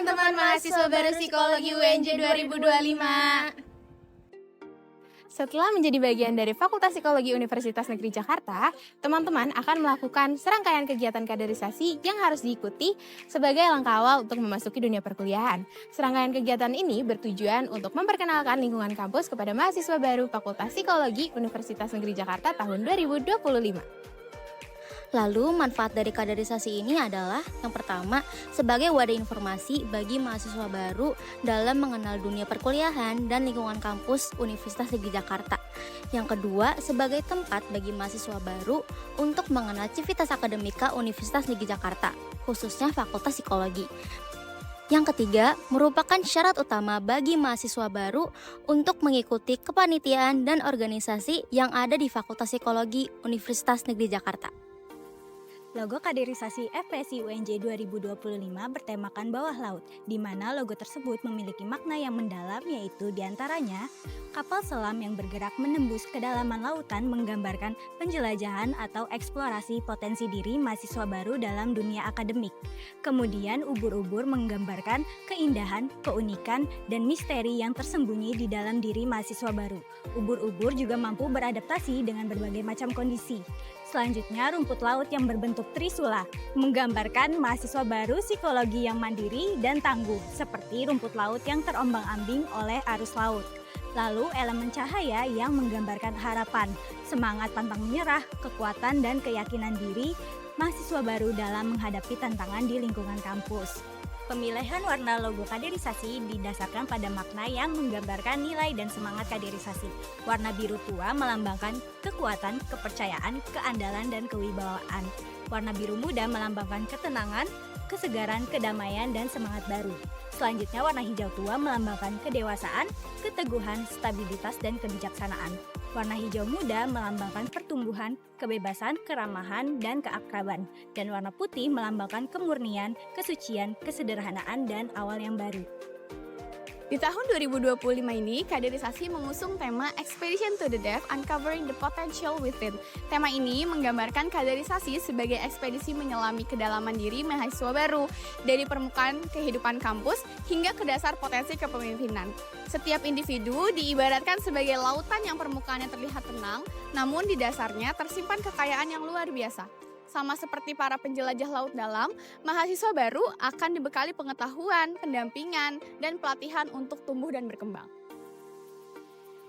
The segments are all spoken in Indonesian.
teman-teman mahasiswa baru Psikologi UNJ 2025. Setelah menjadi bagian dari Fakultas Psikologi Universitas Negeri Jakarta, teman-teman akan melakukan serangkaian kegiatan kaderisasi yang harus diikuti sebagai langkah awal untuk memasuki dunia perkuliahan. Serangkaian kegiatan ini bertujuan untuk memperkenalkan lingkungan kampus kepada mahasiswa baru Fakultas Psikologi Universitas Negeri Jakarta tahun 2025. Lalu manfaat dari kaderisasi ini adalah yang pertama sebagai wadah informasi bagi mahasiswa baru dalam mengenal dunia perkuliahan dan lingkungan kampus Universitas Negeri Jakarta. Yang kedua sebagai tempat bagi mahasiswa baru untuk mengenal civitas akademika Universitas Negeri Jakarta, khususnya Fakultas Psikologi. Yang ketiga, merupakan syarat utama bagi mahasiswa baru untuk mengikuti kepanitiaan dan organisasi yang ada di Fakultas Psikologi Universitas Negeri Jakarta. Logo kaderisasi FPSI UNJ 2025 bertemakan bawah laut, di mana logo tersebut memiliki makna yang mendalam, yaitu diantaranya kapal selam yang bergerak menembus kedalaman lautan menggambarkan penjelajahan atau eksplorasi potensi diri mahasiswa baru dalam dunia akademik. Kemudian ubur-ubur menggambarkan keindahan, keunikan, dan misteri yang tersembunyi di dalam diri mahasiswa baru. Ubur-ubur juga mampu beradaptasi dengan berbagai macam kondisi. Selanjutnya, rumput laut yang berbentuk trisula menggambarkan mahasiswa baru psikologi yang mandiri dan tangguh, seperti rumput laut yang terombang-ambing oleh arus laut. Lalu, elemen cahaya yang menggambarkan harapan, semangat pantang menyerah, kekuatan dan keyakinan diri mahasiswa baru dalam menghadapi tantangan di lingkungan kampus. Pemilihan warna logo kaderisasi didasarkan pada makna yang menggambarkan nilai dan semangat kaderisasi. Warna biru tua melambangkan kekuatan, kepercayaan, keandalan, dan kewibawaan. Warna biru muda melambangkan ketenangan, kesegaran, kedamaian, dan semangat baru. Selanjutnya warna hijau tua melambangkan kedewasaan, keteguhan, stabilitas, dan kebijaksanaan. Warna hijau muda melambangkan pertumbuhan, kebebasan, keramahan, dan keakraban. Dan warna putih melambangkan kemurnian, kesucian, kesederhanaan, dan awal yang baru. Di tahun 2025 ini, kaderisasi mengusung tema Expedition to the Depth, Uncovering the Potential Within. Tema ini menggambarkan kaderisasi sebagai ekspedisi menyelami kedalaman diri mahasiswa baru, dari permukaan kehidupan kampus hingga ke dasar potensi kepemimpinan. Setiap individu diibaratkan sebagai lautan yang permukaannya terlihat tenang, namun di dasarnya tersimpan kekayaan yang luar biasa. Sama seperti para penjelajah laut dalam, mahasiswa baru akan dibekali pengetahuan, pendampingan, dan pelatihan untuk tumbuh dan berkembang.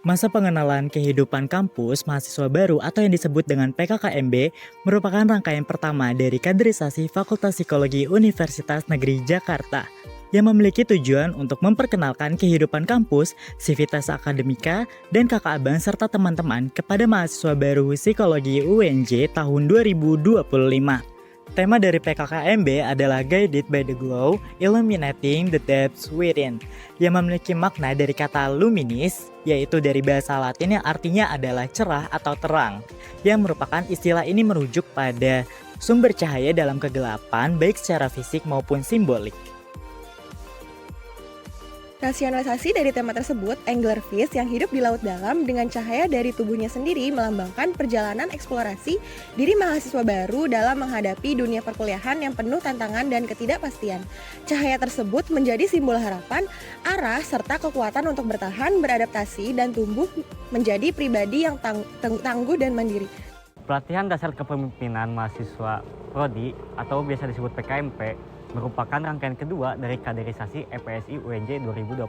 Masa pengenalan kehidupan kampus mahasiswa baru atau yang disebut dengan PKKMB merupakan rangkaian pertama dari kaderisasi Fakultas Psikologi Universitas Negeri Jakarta yang memiliki tujuan untuk memperkenalkan kehidupan kampus, civitas akademika, dan kakak abang serta teman-teman kepada mahasiswa baru Psikologi UNJ tahun 2025. Tema dari PKKMB adalah Guided by the Glow, Illuminating the Depths Within, yang memiliki makna dari kata luminis, yaitu dari bahasa Latin yang artinya adalah cerah atau terang, yang merupakan istilah ini merujuk pada sumber cahaya dalam kegelapan baik secara fisik maupun simbolik. Rasionalisasi dari tema tersebut, anglerfish yang hidup di laut dalam dengan cahaya dari tubuhnya sendiri melambangkan perjalanan eksplorasi diri mahasiswa baru dalam menghadapi dunia perkuliahan yang penuh tantangan dan ketidakpastian. Cahaya tersebut menjadi simbol harapan, arah, serta kekuatan untuk bertahan, beradaptasi, dan tumbuh menjadi pribadi yang tangguh dan mandiri. Pelatihan dasar kepemimpinan mahasiswa Prodi atau biasa disebut PKMP merupakan rangkaian kedua dari kaderisasi FPSI UNJ 2025.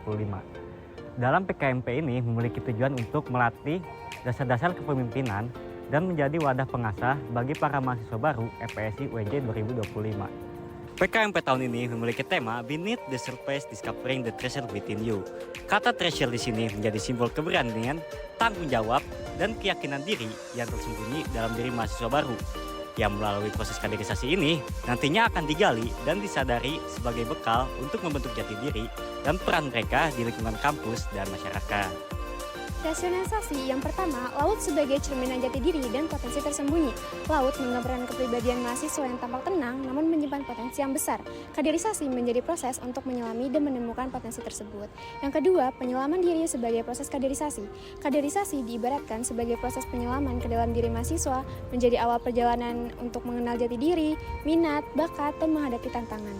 Dalam PKMP ini memiliki tujuan untuk melatih dasar-dasar kepemimpinan dan menjadi wadah pengasah bagi para mahasiswa baru FPSI UNJ 2025. PKMP tahun ini memiliki tema Beneath the Surface Discovering the Treasure Within You. Kata treasure di sini menjadi simbol keberanian, tanggung jawab, dan keyakinan diri yang tersembunyi dalam diri mahasiswa baru. Yang melalui proses kaderisasi ini nantinya akan digali dan disadari sebagai bekal untuk membentuk jati diri dan peran mereka di lingkungan kampus dan masyarakat. Rasionalisasi yang pertama, laut sebagai cerminan jati diri dan potensi tersembunyi. Laut menggambarkan kepribadian mahasiswa yang tampak tenang namun menyimpan potensi yang besar. Kaderisasi menjadi proses untuk menyelami dan menemukan potensi tersebut. Yang kedua, penyelaman diri sebagai proses kaderisasi. Kaderisasi diibaratkan sebagai proses penyelaman ke dalam diri mahasiswa, menjadi awal perjalanan untuk mengenal jati diri, minat, bakat, dan menghadapi tantangan.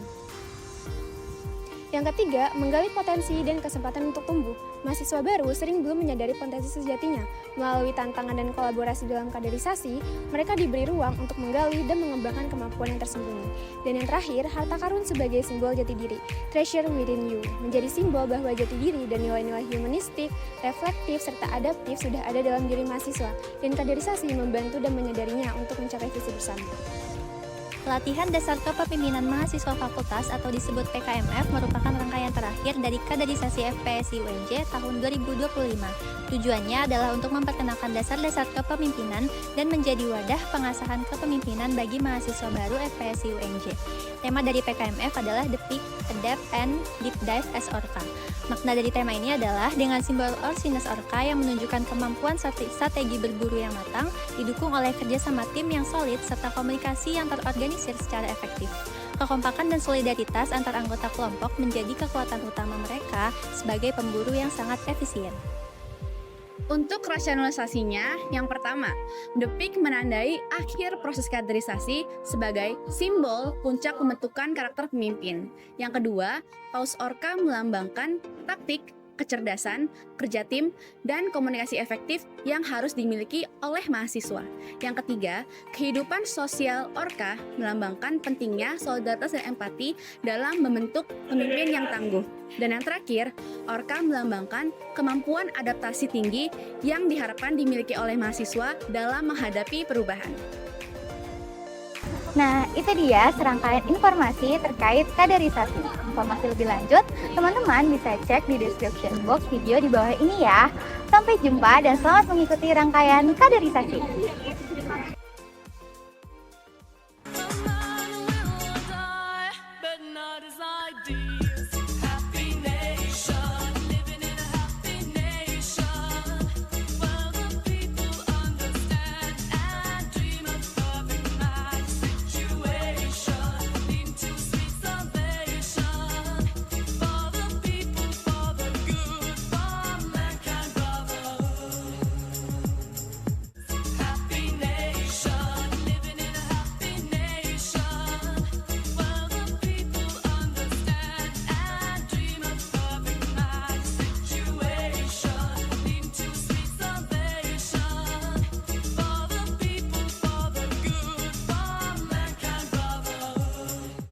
Yang ketiga, menggali potensi dan kesempatan untuk tumbuh. Mahasiswa baru sering belum menyadari potensi sejatinya. Melalui tantangan dan kolaborasi dalam kaderisasi, mereka diberi ruang untuk menggali dan mengembangkan kemampuan yang tersembunyi. Dan yang terakhir, harta karun sebagai simbol jati diri. Treasure within you menjadi simbol bahwa jati diri dan nilai-nilai humanistik, reflektif, serta adaptif sudah ada dalam diri mahasiswa. Dan kaderisasi membantu dan menyadarinya untuk mencapai visi bersama. Pelatihan Dasar Kepemimpinan Mahasiswa Fakultas atau disebut PKMF merupakan rangkaian terakhir dari kaderisasi FPSI UNJ tahun 2025. Tujuannya adalah untuk memperkenalkan dasar-dasar kepemimpinan dan menjadi wadah pengasahan kepemimpinan bagi mahasiswa baru FPSI UNJ. Tema dari PKMF adalah The Peak, Adapt, and Deep Dive as Orca. Makna dari tema ini adalah dengan simbol Orcinus Orca yang menunjukkan kemampuan strategi berburu yang matang, didukung oleh kerjasama tim yang solid serta komunikasi yang terorganisir secara efektif. Kekompakan dan solidaritas antar anggota kelompok menjadi kekuatan utama mereka sebagai pemburu yang sangat efisien. Untuk rasionalisasinya, yang pertama, The Peak menandai akhir proses kaderisasi sebagai simbol puncak pembentukan karakter pemimpin. Yang kedua, Paus Orca melambangkan taktik, kecerdasan, kerja tim, dan komunikasi efektif yang harus dimiliki oleh mahasiswa. Yang ketiga, kehidupan sosial Orca melambangkan pentingnya solidaritas dan empati dalam membentuk pemimpin yang tangguh. Dan yang terakhir, Orca melambangkan kemampuan adaptasi tinggi yang diharapkan dimiliki oleh mahasiswa dalam menghadapi perubahan. Nah, itu dia serangkaian informasi terkait kaderisasi. Informasi lebih lanjut, teman-teman bisa cek di description box video di bawah ini ya. Sampai jumpa dan selamat mengikuti rangkaian kaderisasi.